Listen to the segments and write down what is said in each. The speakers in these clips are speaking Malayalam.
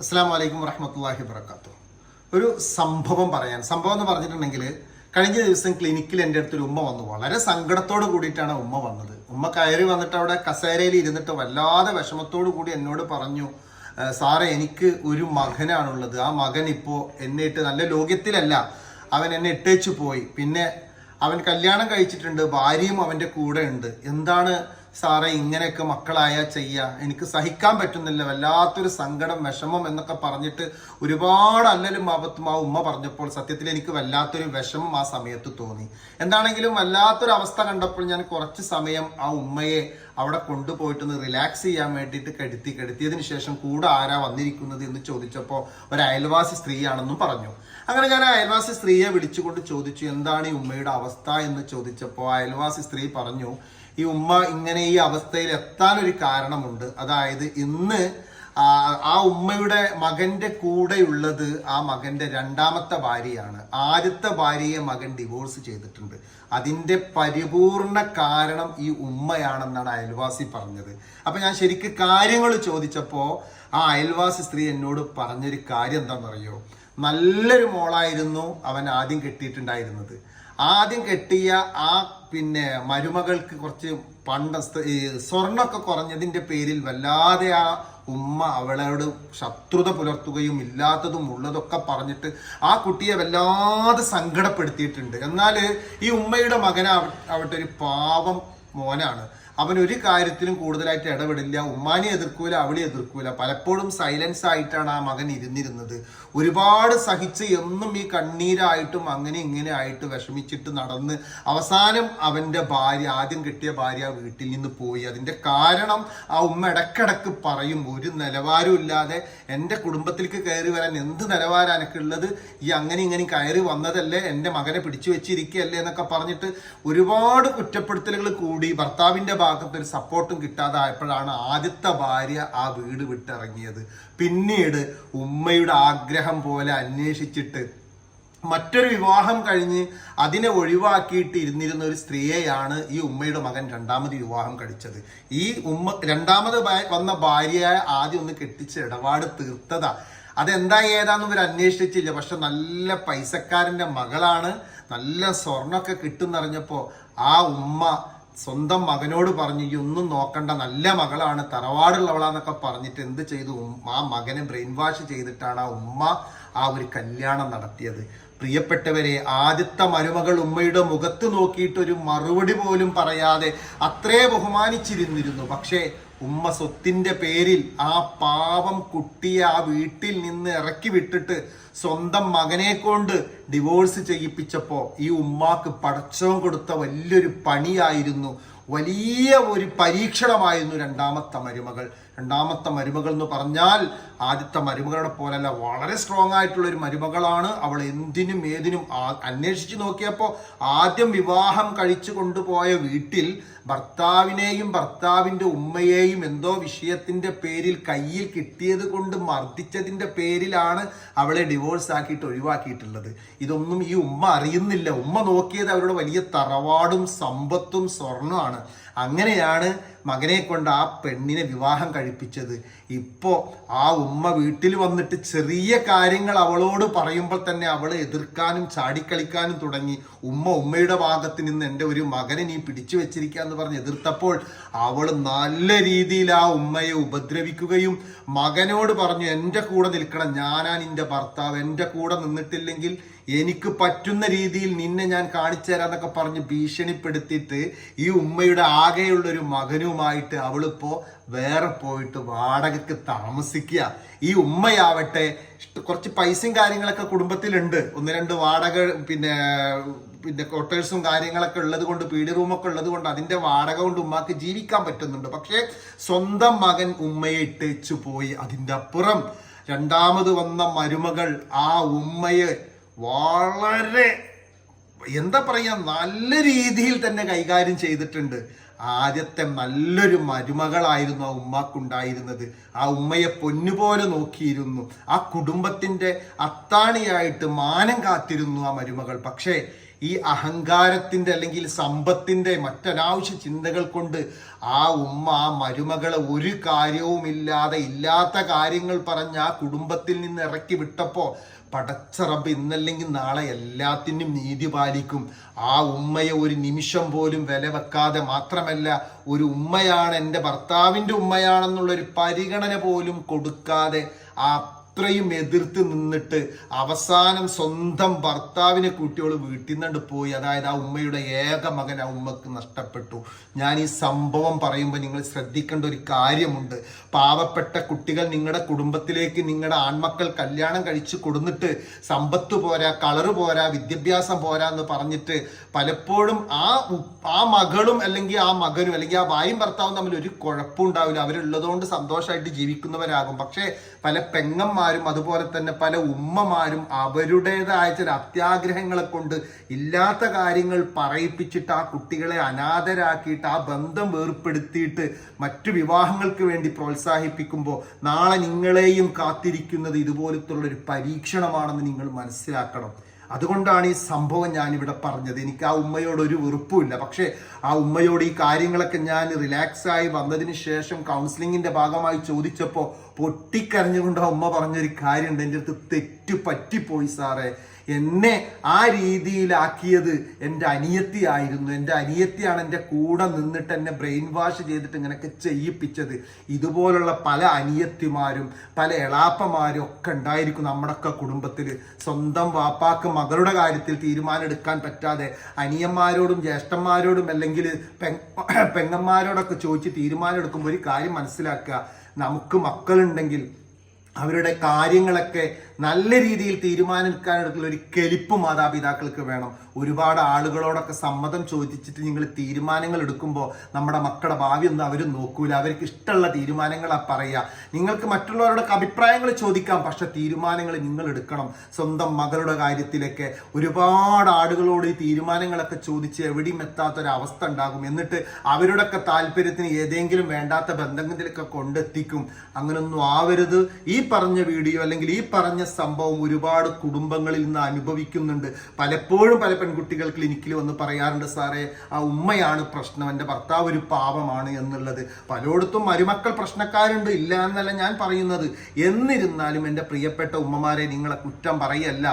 അസ്സലാമു അലൈക്കും വറഹ്മത്തുള്ളാഹി വബറകാതുഹു. ഒരു സംഭവം എന്ന് പറഞ്ഞിട്ടുണ്ടെങ്കിൽ, കഴിഞ്ഞ ദിവസം ക്ലിനിക്കിൽ എൻ്റെ അടുത്തൊരു ഉമ്മ വന്നു. വളരെ സങ്കടത്തോട് കൂടിയിട്ടാണ് ഉമ്മ വന്നത്. ഉമ്മ കയറി വന്നിട്ട് അവിടെ കസേരയിൽ ഇരുന്നിട്ട് വല്ലാതെ വിഷമത്തോടു കൂടി എന്നോട് പറഞ്ഞു, സാറേ, എനിക്ക് ഒരു മകനാണുള്ളത്. ആ മകൻ ഇപ്പോൾ എന്നെ ഇട്ട്, നല്ല ലോക്യത്തിലല്ല, അവൻ എന്നെ ഇട്ടേച്ചു പോയി. പിന്നെ അവൻ കല്യാണം കഴിച്ചിട്ടുണ്ട്, ഭാര്യയും അവൻ്റെ കൂടെ ഉണ്ട്. എന്താണ് സാറേ ഇങ്ങനെയൊക്കെ മക്കളായാൽ ചെയ്യുക? എനിക്ക് സഹിക്കാൻ പറ്റുന്നില്ല, വല്ലാത്തൊരു സങ്കടം, വിഷമം എന്നൊക്കെ പറഞ്ഞിട്ട് ഒരുപാട് അല്ലലും ആപത്തും ആ ഉമ്മ പറഞ്ഞപ്പോൾ സത്യത്തിൽ എനിക്ക് വല്ലാത്തൊരു വിഷമം ആ സമയത്ത് തോന്നി. എന്താണെങ്കിലും വല്ലാത്തൊരു അവസ്ഥ കണ്ടപ്പോൾ ഞാൻ കുറച്ച് സമയം ആ ഉമ്മയെ അവിടെ കൊണ്ടുപോയിട്ടൊന്ന് റിലാക്സ് ചെയ്യാൻ വേണ്ടിയിട്ട് കിടത്തിയതിന് ശേഷം കൂടെ ആരാ വന്നിരിക്കുന്നത് എന്ന് ചോദിച്ചപ്പോൾ ഒരു അയൽവാസി സ്ത്രീയാണെന്നും പറഞ്ഞു. അങ്ങനെ ഞാൻ ആ അയൽവാസി സ്ത്രീയെ വിളിച്ചുകൊണ്ട് ചോദിച്ചു, എന്താണ് ഈ ഉമ്മയുടെ അവസ്ഥ എന്ന് ചോദിച്ചപ്പോൾ അയൽവാസി സ്ത്രീ പറഞ്ഞു, ഈ ഉമ്മ ഇങ്ങനെ ഈ അവസ്ഥയിൽ എത്താൻ ഒരു കാരണമുണ്ട്. അതായത് ഇന്ന് ആ ഉമ്മയുടെ മകന്റെ കൂടെയുള്ളത് ആ മകന്റെ രണ്ടാമത്തെ ഭാര്യയാണ്. ആദ്യത്തെ ഭാര്യയെ മകൻ ഡിവോഴ്സ് ചെയ്തിട്ടുണ്ട്. അതിന്റെ പരിപൂർണ കാരണം ഈ ഉമ്മയാണെന്നാണ് അയൽവാസി പറഞ്ഞത്. അപ്പൊ ഞാൻ ശരിക്ക് കാര്യങ്ങൾ ചോദിച്ചപ്പോ ആ അയൽവാസി സ്ത്രീ എന്നോട് പറഞ്ഞൊരു കാര്യം എന്താണെന്നറിയോ? നല്ലൊരു മോളായിരുന്നു അവൻ ആദ്യം കെട്ടിയിട്ടുണ്ടായിരുന്നത്. ആദ്യം കെട്ടിയ ആ മരുമകൾക്ക് കുറച്ച് സ്വർണ്ണമൊക്കെ കുറഞ്ഞതിന്റെ പേരിൽ വല്ലാതെ ആ ഉമ്മ അവളോട് ശത്രുത പുലർത്തുകയും ഇല്ലാത്തതും ഉള്ളതൊക്കെ പറഞ്ഞിട്ട് ആ കുട്ടിയെ വല്ലാതെ സങ്കടപ്പെടുത്തിയിട്ടുണ്ട്. എന്നാൽ ഈ ഉമ്മയുടെ മകനാവട്ടെ ഒരു പാവം മോനാണ്. അവൻ ഒരു കാര്യത്തിലും കൂടുതലായിട്ട് ഇടപെടില്ല. ഉമ്മാനെ എതിർക്കൂല, അവളെ എതിർക്കൂല. പലപ്പോഴും സൈലൻസ് ആയിട്ടാണ് ആ മകൻ ഇരുന്നിരുന്നത്. ഒരുപാട് സഹിച്ച് എന്നും ഈ കണ്ണീരായിട്ടും അങ്ങനെ ഇങ്ങനെ ആയിട്ട് വിഷമിച്ചിട്ട് നടന്ന് അവസാനം അവന്റെ ആദ്യം കിട്ടിയ ഭാര്യ വീട്ടിൽ നിന്ന് പോയി. അതിന്റെ കാരണം ആ ഉമ്മ ഇടക്കിടക്ക് പറയും, ഒരു നിലവാരം ഇല്ലാതെ എൻ്റെ കുടുംബത്തിലേക്ക് കയറി വരാൻ എന്ത് നിലവാരം എനിക്കുള്ളത്? ഈ അങ്ങനെ ഇങ്ങനെ കയറി വന്നതല്ലേ, എൻ്റെ മകനെ പിടിച്ചു വെച്ചിരിക്കുകയല്ലേ എന്നൊക്കെ പറഞ്ഞിട്ട് ഒരുപാട് കുറ്റപ്പെടുത്തലുകൾ കൂടി ഭർത്താവിന്റെ ഭാഗത്ത് ഒരു സപ്പോർട്ടും കിട്ടാതായപ്പോഴാണ് ആദ്യത്തെ ഭാര്യ ആ വീട് വിട്ടിറങ്ങിയത്. പിന്നീട് ഉമ്മയുടെ ആഗ്രഹം പോലെ അന്വേഷിച്ചിട്ട് മറ്റൊരു വിവാഹം കഴിഞ്ഞ് അതിനെ ഒഴിവാക്കിയിട്ട് ഇരുന്നിരുന്ന ഒരു സ്ത്രീയെയാണ് ഈ ഉമ്മയുടെ മകൻ രണ്ടാമത് വിവാഹം കഴിച്ചത്. ഈ രണ്ടാമത് വന്ന ഭാര്യയെ ആദ്യം ഒന്ന് കെട്ടിച്ച് ഇടപാട് തീർത്തതാ. അതെന്താ ഏതാന്ന് ഇവർ അന്വേഷിച്ചില്ല. പക്ഷെ നല്ല പൈസക്കാരന്റെ മകളാണ്, നല്ല സ്വർണ്ണമൊക്കെ കിട്ടുന്നറിഞ്ഞപ്പോ ആ ഉമ്മ സ്വന്തം മകനോട് പറഞ്ഞു, ഈ ഒന്നും നോക്കണ്ട, നല്ല മകളാണ്, തറവാടുള്ളവളാന്നൊക്കെ പറഞ്ഞിട്ട് എന്ത് ചെയ്തു? ആ മകനെ ബ്രെയിൻ വാഷ് ചെയ്തിട്ടാണ് ആ ഉമ്മ ആ ഒരു കല്യാണം നടത്തിയത്. പ്രിയപ്പെട്ടവരെ, ആദ്യത്തെ മരുമകൾ ഉമ്മയുടെ മുഖത്ത് നോക്കിയിട്ട് ഒരു മറുപടി പോലും പറയാതെ അത്രേ ബഹുമാനിച്ചിരുന്നിരുന്നു. പക്ഷേ ഉമ്മ സ്വത്തിന്റെ പേരിൽ ആ പാവം കുട്ടിയെ ആ വീട്ടിൽ നിന്ന് ഇറക്കി വിട്ടിട്ട് സ്വന്തം മകനെ കൊണ്ട് ഡിവോഴ്സ് ചെയ്യിപ്പിച്ചപ്പോ ഈ ഉമ്മാക്ക് പടച്ചവൻ കൊടുത്ത വലിയൊരു പണിയായിരുന്നു, വലിയ ഒരു പരീക്ഷണമായിരുന്നു രണ്ടാമത്തെ മരുമകൾ എന്ന് പറഞ്ഞാൽ ആദ്യത്തെ മരുമകളുടെ പോലല്ല, വളരെ സ്ട്രോങ് ആയിട്ടുള്ള ഒരു മരുമകളാണ്. അവൾ എന്തിനും ഏതിനും അന്വേഷിച്ചു നോക്കിയപ്പോൾ ആദ്യം വിവാഹം കഴിച്ചു കൊണ്ടുപോയ വീട്ടിൽ ഭർത്താവിനെയും ഭർത്താവിന്റെ ഉമ്മയെയും എന്തോ വിഷയത്തിന്റെ പേരിൽ കയ്യിൽ കിട്ടിയത് കൊണ്ട് മർദ്ദിച്ചതിന്റെ പേരിലാണ് അവളെ ഡിവോഴ്സ് ആക്കിയിട്ട് ഒഴിവാക്കിയിട്ടുള്ളത്. ഇതൊന്നും ഈ ഉമ്മ അറിയുന്നില്ല. ഉമ്മ നോക്കിയത് അവരുടെ വലിയ തറവാടും സമ്പത്തും സ്വർണ്ണമാണ്. അങ്ങനെയാണ് മകനെ കൊണ്ട് ആ പെണ്ണിനെ വിവാഹം കഴിപ്പിച്ചത്. ഇപ്പോ ആ ഉമ്മ വീട്ടിൽ വന്നിട്ട് ചെറിയ കാര്യങ്ങൾ അവളോട് പറയുമ്പോൾ തന്നെ അവള് എതിർക്കാനും ചാടിക്കളിക്കാനും തുടങ്ങി. ഉമ്മയുടെ ഭാഗത്ത് നിന്ന് എൻ്റെ ഒരു മകനെ നീ പിടിച്ചു വെച്ചിരിക്കുക എന്ന് പറഞ്ഞ് എതിർത്തപ്പോൾ അവൾ നല്ല രീതിയിൽ ആ ഉമ്മയെ ഉപദ്രവിക്കുകയും മകനോട് പറഞ്ഞു, എൻ്റെ കൂടെ നിൽക്കണം, ഞാനാ നിന്റെ ഭർത്താവ്, എൻ്റെ കൂടെ നിന്നിട്ടില്ലെങ്കിൽ എനിക്ക് പറ്റുന്ന രീതിയിൽ നിന്നെ ഞാൻ കാണിച്ചു തരാന്നൊക്കെ പറഞ്ഞ് ഭീഷണിപ്പെടുത്തിയിട്ട് ഈ ഉമ്മയുടെ ആകെയുള്ളൊരു മകനുമായിട്ട് അവളിപ്പോ വേറെ പോയിട്ട് വാടകയ്ക്ക് താമസിക്കുക. ഈ ഉമ്മയാവട്ടെ കുറച്ച് പൈസയും കാര്യങ്ങളൊക്കെ കുടുംബത്തിലുണ്ട്, ഒന്ന് രണ്ട് വാടക പിന്നെ ക്വാർട്ടേഴ്സും കാര്യങ്ങളൊക്കെ ഉള്ളത് കൊണ്ട്, പീഡി റൂമൊക്കെ ഉള്ളത് കൊണ്ട് അതിന്റെ വാടക കൊണ്ട് ഉമ്മാക്ക് ജീവിക്കാൻ പറ്റുന്നുണ്ട്. പക്ഷെ സ്വന്തം മകൻ ഉമ്മയെ ഇട്ടേച്ചു പോയി. അതിൻ്റെ അപ്പുറം രണ്ടാമത് വന്ന മരുമകൾ ആ ഉമ്മയെ വളരെ എന്താ പറയാ, നല്ല രീതിയിൽ തന്നെ കൈകാര്യം ചെയ്തിട്ടുണ്ട്. ആദ്യത്തെ നല്ലൊരു മരുമകളായിരുന്നു ആ ഉമ്മാക്കുണ്ടായിരുന്നത്. ആ ഉമ്മയെ പൊന്നുപോലെ നോക്കിയിരുന്നു. ആ കുടുംബത്തിന്റെ അത്താണിയായിട്ട് മാനം കാത്തിരുന്നു ആ മരുമകൾ. പക്ഷേ ഈ അഹങ്കാരത്തിന്റെ അല്ലെങ്കിൽ സമ്പത്തിന്റെ മറ്റനാവശ്യ ചിന്തകൾ കൊണ്ട് ആ ഉമ്മ ആ മരുമകളെ ഒരു കാര്യവുമില്ലാതെ ഇല്ലാത്ത കാര്യങ്ങൾ പറഞ്ഞ് ആ കുടുംബത്തിൽ നിന്ന് ഇറക്കി വിട്ടപ്പോ പടച്ച റബ്ബ് ഇന്നല്ലെങ്കിൽ നാളെ എല്ലാത്തിനും നീതി പാലിക്കും. ആ ഉമ്മയെ ഒരു നിമിഷം പോലും വില വെക്കാതെ, മാത്രമല്ല ഒരു ഉമ്മയാണ്, എൻ്റെ ഭർത്താവിൻ്റെ ഉമ്മയാണെന്നുള്ളൊരു പരിഗണന പോലും കൊടുക്കാതെ അത്രയും എതിർത്ത് നിന്നിട്ട് അവസാനം സ്വന്തം ഭർത്താവിനെ കുട്ടികൾ വീട്ടിൽ നിന്നുകൊണ്ട് പോയി. അതായത് ആ ഉമ്മയുടെ ഏക മകൻ ആ ഉമ്മക്ക് നഷ്ടപ്പെട്ടു. ഞാൻ ഈ സംഭവം പറയുമ്പോൾ നിങ്ങൾ ശ്രദ്ധിക്കേണ്ട ഒരു കാര്യമുണ്ട്. പാവപ്പെട്ട കുട്ടികൾ നിങ്ങളുടെ കുടുംബത്തിലേക്ക് നിങ്ങളുടെ ആൺമക്കൾ കല്യാണം കഴിച്ച് കൊടുന്നിട്ട് സമ്പത്ത് പോരാ, കളറ് പോരാ, വിദ്യാഭ്യാസം പോരാ എന്ന് പറഞ്ഞിട്ട് പലപ്പോഴും ആ മകളും അല്ലെങ്കിൽ ആ മകനും അല്ലെങ്കിൽ ആ ഭാര്യയും ഭർത്താവും തമ്മിൽ ഒരു കുഴപ്പമുണ്ടാവില്ല. അവരുള്ളതുകൊണ്ട് സന്തോഷമായിട്ട് ജീവിക്കുന്നവരാകും. പക്ഷേ പല പെങ്ങന്മാരും അതുപോലെ തന്നെ പല ഉമ്മമാരും അവരുടേതായ ചില അത്യാഗ്രഹങ്ങളെ കൊണ്ട് ഇല്ലാത്ത കാര്യങ്ങൾ പറയിപ്പിച്ചിട്ട് ആ കുട്ടികളെ അനാഥരാക്കിയിട്ട് ആ ബന്ധം വേർപ്പെടുത്തിയിട്ട് മറ്റു വിവാഹങ്ങൾക്ക് വേണ്ടി പ്രോത്സാഹിപ്പിക്കുമ്പോൾ നാളെ നിങ്ങളെയും കാത്തിരിക്കുന്നത് ഇതുപോലത്തുള്ള ഒരു പരീക്ഷണമാണെന്ന് നിങ്ങൾ മനസ്സിലാക്കണം. അതുകൊണ്ടാണ് ഈ സംഭവം ഞാനിവിടെ പറഞ്ഞത്. എനിക്ക് ആ ഉമ്മയോട് ഒരു വെറുപ്പുമില്ല. പക്ഷേ ആ ഉമ്മയോട് ഈ കാര്യങ്ങളൊക്കെ ഞാൻ റിലാക്സായി വന്നതിന് ശേഷം കൗൺസിലിങ്ങിന്റെ ഭാഗമായി ചോദിച്ചപ്പോൾ പൊട്ടിക്കരഞ്ഞുകൊണ്ട് ആ ഉമ്മ പറഞ്ഞൊരു കാര്യമുണ്ട്. എൻ്റെ അടുത്ത് തെറ്റ് പറ്റിപ്പോയി സാറേ, എന്നെ ആ രീതിയിലാക്കിയത് എൻ്റെ അനിയത്തിയായിരുന്നു. എൻ്റെ അനിയത്തിയാണ് എൻ്റെ കൂടെ നിന്നിട്ട് എന്നെ ബ്രെയിൻ വാഷ് ചെയ്തിട്ട് ഇങ്ങനെയൊക്കെ ചെയ്യിപ്പിച്ചത്. ഇതുപോലുള്ള പല അനിയത്തിമാരും പല എളാപ്പമാരും ഒക്കെ ഉണ്ടായിരിക്കും നമ്മുടെയൊക്കെ കുടുംബത്തിൽ. സ്വന്തം വാപ്പാക്ക് മകളുടെ കാര്യത്തിൽ തീരുമാനം എടുക്കാൻ പറ്റാതെ അനിയന്മാരോടും ജ്യേഷ്ഠന്മാരോടും അല്ലെങ്കിൽ പെങ്ങന്മാരോടൊക്കെ ചോദിച്ച് തീരുമാനം എടുക്കുമ്പോൾ ഒരു കാര്യം മനസ്സിലാക്കുക, നമുക്ക് മക്കളുണ്ടെങ്കിൽ അവരുടെ കാര്യങ്ങളൊക്കെ നല്ല രീതിയിൽ തീരുമാനിക്കാനെടുക്കുന്ന ഒരു കെലിപ്പ് മാതാപിതാക്കൾക്ക് വേണം. ഒരുപാട് ആളുകളോടൊക്കെ സമ്മതം ചോദിച്ചിട്ട് നിങ്ങൾ തീരുമാനങ്ങൾ എടുക്കുമ്പോൾ നമ്മുടെ മക്കളുടെ ഭാവി ഒന്നും അവർ നോക്കൂല. അവർക്ക് ഇഷ്ടമുള്ള തീരുമാനങ്ങളാ പറയുക. നിങ്ങൾക്ക് മറ്റുള്ളവരുടെ അഭിപ്രായങ്ങൾ ചോദിക്കാം, പക്ഷെ തീരുമാനങ്ങൾ നിങ്ങൾ എടുക്കണം. സ്വന്തം മകളുടെ കാര്യത്തിലൊക്കെ ഒരുപാട് ആളുകളോട് ഈ തീരുമാനങ്ങളൊക്കെ ചോദിച്ച് എവിടെയും എത്താത്തൊരവസ്ഥ ഉണ്ടാകും. എന്നിട്ട് അവരുടെയൊക്കെ താല്പര്യത്തിന് ഏതെങ്കിലും വേണ്ടാത്ത ബന്ധങ്ങളിലൊക്കെ കൊണ്ടെത്തിക്കും. അങ്ങനൊന്നും ആവരുത്. ഈ പറഞ്ഞ വീഡിയോ അല്ലെങ്കിൽ ഈ പറഞ്ഞ സംഭവം ഒരുപാട് കുടുംബങ്ങളിൽ നിന്ന് അനുഭവിക്കുന്നുണ്ട്. പലപ്പോഴും പല പെൺകുട്ടികൾ ക്ലിനിക്കിൽ വന്ന് പറയാറുണ്ട്, സാറേ ആ ഉമ്മയാണ് പ്രശ്നം, എൻ്റെ ഭർത്താവ് ഒരു പാവമാണ് എന്നുള്ളത്. പലയിടത്തും മരുമക്കൾ പ്രശ്നക്കാരുണ്ട്, ഇല്ല എന്നല്ല ഞാൻ പറയുന്നത്. എന്നിരുന്നാലും എൻ്റെ പ്രിയപ്പെട്ട ഉമ്മമാരെ, നിങ്ങളെ കുറ്റം പറയല്ല.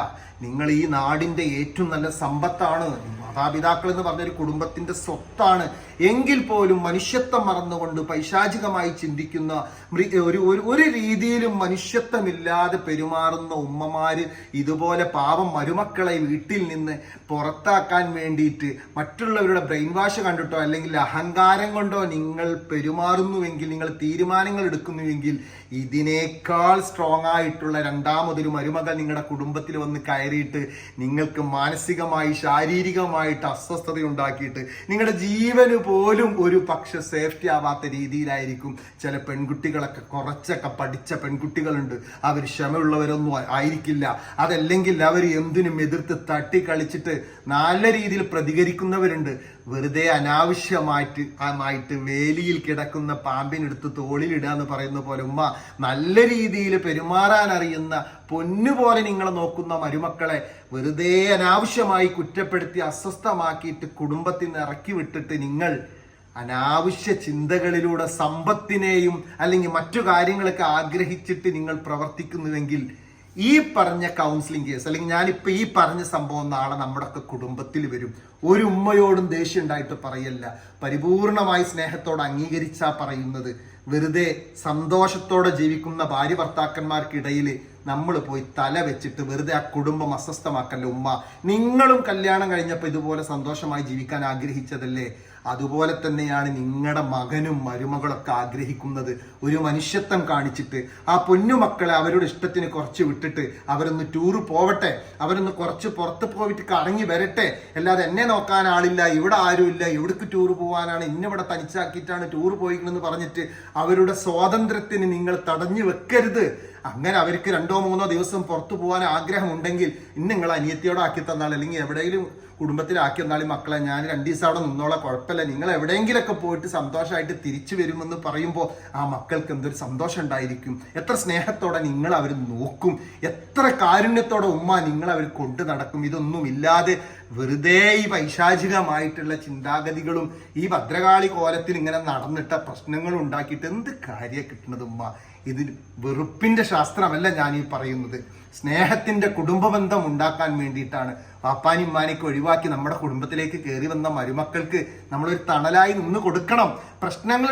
നിങ്ങൾ ഈ നാടിൻ്റെ ഏറ്റവും നല്ല സമ്പത്താണ്. മാതാപിതാക്കൾ എന്ന് പറഞ്ഞൊരു കുടുംബത്തിന്റെ സ്വത്താണ്. എങ്കിൽ പോലും മനുഷ്യത്വം മറന്നുകൊണ്ട് പൈശാചികമായി ചിന്തിക്കുന്ന ഒരു രീതിയിലും മനുഷ്യത്വമില്ലാതെ പെരുമാറുന്ന ഉമ്മമാര് ഇതുപോലെ പാവം മരുമക്കളെ വീട്ടിൽ നിന്ന് പുറത്താക്കാൻ വേണ്ടിയിട്ട് മറ്റുള്ളവരുടെ ബ്രെയിൻ വാഷ് കണ്ടിട്ടോ അല്ലെങ്കിൽ അഹങ്കാരം കൊണ്ടോ നിങ്ങൾ പെരുമാറുന്നുവെങ്കിൽ, നിങ്ങൾ തീരുമാനങ്ങൾ എടുക്കുന്നുവെങ്കിൽ, ഇതിനേക്കാൾ സ്ട്രോങ് ആയിട്ടുള്ള രണ്ടാമതൊരു മരുമകൾ നിങ്ങളുടെ കുടുംബത്തിൽ വന്ന് കയറിയിട്ട് നിങ്ങൾക്ക് മാനസികമായി ശാരീരികമായിട്ട് അസ്വസ്ഥത ഉണ്ടാക്കിയിട്ട് നിങ്ങളുടെ ജീവന് പോലും ഒരു പക്ഷെ സേഫ്റ്റി ആവാത്ത രീതിയിലായിരിക്കും ചില പെൺകുട്ടികളൊക്കെ. കുറച്ചൊക്കെ പഠിച്ച പെൺകുട്ടികളുണ്ട്, അവർ ക്ഷമയുള്ളവരൊന്നും ആയിരിക്കില്ല. അതല്ലെങ്കിൽ അവർ എന്തിനും എതിർത്ത് തട്ടിക്കളിച്ചിട്ട് നല്ല രീതിയിൽ പ്രതികരിക്കുന്നവരുണ്ട്. വെറുതെ അനാവശ്യമായിട്ട് വേലിയിൽ കിടക്കുന്ന പാമ്പിനെടുത്ത് തോളിലിടുക എന്ന് പറയുന്ന പോലെ ഉമ്മ നല്ല രീതിയിൽ പെരുമാറാൻ അറിയുന്ന പൊന്നുപോലെ നിങ്ങളെ നോക്കുന്ന മരുമക്കളെ വെറുതെ അനാവശ്യമായി കുറ്റപ്പെടുത്തി അസ്വസ്ഥമാക്കിയിട്ട് കുടുംബത്തിൽ നിന്ന് ഇറക്കി വിട്ടിട്ട് നിങ്ങൾ അനാവശ്യ ചിന്തകളിലൂടെ സമ്പത്തിനെയും അല്ലെങ്കിൽ മറ്റു കാര്യങ്ങളൊക്കെ ആഗ്രഹിച്ചിട്ട് നിങ്ങൾ പ്രവർത്തിക്കുന്നുവെങ്കിൽ ഈ പറഞ്ഞ കൗൺസിലിംഗ് കേസ് അല്ലെങ്കിൽ ഞാനിപ്പോൾ ഈ പറഞ്ഞ സംഭവം നാളെ നമ്മുടെയൊക്കെ കുടുംബത്തിൽ വരും. ഒരു ഉമ്മയോടും ദേഷ്യം ഉണ്ടായിട്ട് പറയല്ല, പരിപൂർണമായി സ്നേഹത്തോടെ അംഗീകരിച്ചാ പറയുന്നത്. വെറുതെ സന്തോഷത്തോടെ ജീവിക്കുന്ന ഭാര്യ ഭർത്താക്കന്മാർക്കിടയിൽ നമ്മൾ പോയി തല വെച്ചിട്ട് വെറുതെ ആ കുടുംബം അസ്വസ്ഥമാക്കല്ലേ. ഉമ്മ, നിങ്ങളും കല്യാണം കഴിഞ്ഞപ്പോൾ ഇതുപോലെ സന്തോഷമായി ജീവിക്കാൻ ആഗ്രഹിച്ചതല്ലേ? അതുപോലെ തന്നെയാണ് നിങ്ങളുടെ മകനും മരുമകളൊക്കെ ആഗ്രഹിക്കുന്നത്. ഒരു മനുഷ്യത്വം കാണിച്ചിട്ട് ആ പൊന്നുമക്കളെ അവരുടെ ഇഷ്ടത്തിന് കുറച്ച് വിട്ടിട്ട് അവരൊന്ന് ടൂറ് പോവട്ടെ, അവരൊന്ന് കുറച്ച് പുറത്ത് പോയിട്ട് കറങ്ങി വരട്ടെ. അല്ലാതെ എന്നെ നോക്കാൻ ആളില്ല, ഇവിടെ ആരുമില്ല, എവിടേക്ക് ടൂർ പോകാനാണ്, ഇന്നിവിടെ തനിച്ചാക്കിയിട്ടാണ് ടൂർ പോയിക്കണമെന്ന് പറഞ്ഞിട്ട് അവരുടെ സ്വാതന്ത്ര്യത്തിന് നിങ്ങൾ തടഞ്ഞു വെക്കരുത്. അങ്ങനെ അവർക്ക് 2-3 ദിവസം പുറത്തു പോകാൻ ആഗ്രഹമുണ്ടെങ്കിൽ ഇന്ന് നിങ്ങൾ അനിയത്തിയോടെ ആക്കി തന്നാൽ, അല്ലെങ്കിൽ എവിടെയെങ്കിലും കുടുംബത്തിലാക്കി തന്നാൽ മക്കളെ ഞാൻ 2 ദിവസം അവിടെ നിന്നോളാം, കുഴപ്പമില്ല, നിങ്ങൾ എവിടെയെങ്കിലൊക്കെ പോയിട്ട് സന്തോഷമായിട്ട് തിരിച്ചു വരുമെന്ന് പറയുമ്പോൾ ആ മക്കൾക്ക് എന്തൊരു സന്തോഷം ഉണ്ടായിരിക്കും. എത്ര സ്നേഹത്തോടെ നിങ്ങൾ അവർ നോക്കും, എത്ര കാരുണ്യത്തോടെ ഉമ്മ നിങ്ങൾ അവർ കൊണ്ടു നടക്കും. ഇതൊന്നും ഇല്ലാതെ വെറുതെ ഈ പൈശാചികമായിട്ടുള്ള ചിന്താഗതികളും ഈ ഭദ്രകാളി കോലത്തിൽ ഇങ്ങനെ നടന്നിട്ട പ്രശ്നങ്ങളും ഉണ്ടാക്കിയിട്ട് എന്ത് കാര്യം കിട്ടുന്നത് ഉമ്മ? ഇത് വെറുപ്പിന്റെ ശാസ്ത്രമല്ല ഞാൻ ഈ പറയുന്നത്, സ്നേഹത്തിന്റെ കുടുംബബന്ധം ഉണ്ടാക്കാൻ വേണ്ടിയിട്ടാണ്. പാപ്പാനി ഉമ്മാനിക്ക് ഒഴിവാക്കി നമ്മുടെ കയറി വന്ന മരുമക്കൾക്ക് നമ്മളൊരു തണലായി നിന്ന് കൊടുക്കണം. പ്രശ്നങ്ങൾ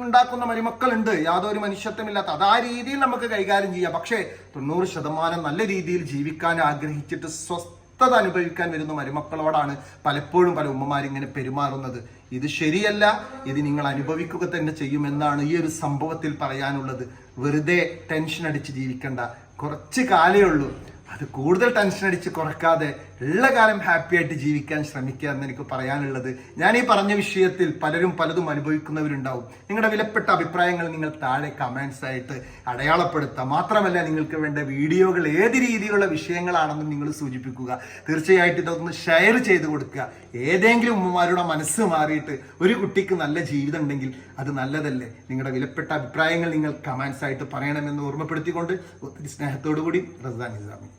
ഉണ്ടാക്കുന്ന മരുമക്കളുണ്ട്, യാതൊരു മനുഷ്യത്വമില്ലാത്ത, അത് ആ രീതിയിൽ നമുക്ക് കൈകാര്യം ചെയ്യാം. പക്ഷേ 90% നല്ല രീതിയിൽ ജീവിക്കാൻ ആഗ്രഹിച്ചിട്ട് സ്വസ്ഥത അനുഭവിക്കാൻ വരുന്ന മരുമക്കളോടാണ് പലപ്പോഴും പല ഉമ്മമാരിങ്ങനെ പെരുമാറുന്നത്. ഇത് ശരിയല്ല, ഇത് നിങ്ങൾ അനുഭവിക്കുക തന്നെ ചെയ്യുമെന്നാണ് ഈ ഒരു സംഭവത്തിൽ പറയാനുള്ളത്. വെറുതെ ടെൻഷൻ അടിച്ച് ജീവിക്കണ്ട, കുറച്ച് കാലേ ഉള്ളൂ. അത് കൂടുതൽ ടെൻഷൻ അടിച്ച് കുറക്കാതെ ഉള്ള കാലം ഹാപ്പി ആയിട്ട് ജീവിക്കാൻ ശ്രമിക്കുക എന്ന് എനിക്ക് പറയാനുള്ളത്. ഞാൻ ഈ പറഞ്ഞ വിഷയത്തിൽ പലരും പലതും അനുഭവിക്കുന്നവരുണ്ടാവും. നിങ്ങളുടെ വിലപ്പെട്ട അഭിപ്രായങ്ങൾ നിങ്ങൾ താഴെ കമന്റ്സ് ആയിട്ട് അടയാളപ്പെടുത്തുക. മാത്രമല്ല നിങ്ങൾക്ക് വേണ്ട വീഡിയോകൾ ഏത് രീതിയിലുള്ള വിഷയങ്ങളാണെന്നും നിങ്ങൾ സൂചിപ്പിക്കുക. തീർച്ചയായിട്ടും ഇതൊന്ന് ഷെയർ ചെയ്ത് കൊടുക്കുക. ഏതെങ്കിലും ഉമ്മമാരുടെ മനസ്സ് മാറിയിട്ട് ഒരു കുട്ടിക്ക് നല്ല ജീവിതം ഉണ്ടെങ്കിൽ അത് നല്ലതല്ലേ? നിങ്ങളുടെ വിലപ്പെട്ട അഭിപ്രായങ്ങൾ നിങ്ങൾ കമന്റ്സ് ആയിട്ട് പറയണമെന്ന് ഓർമ്മപ്പെടുത്തിക്കൊണ്ട് ഒത്തിരി സ്നേഹത്തോടു കൂടി റസാൻ നിസാമി.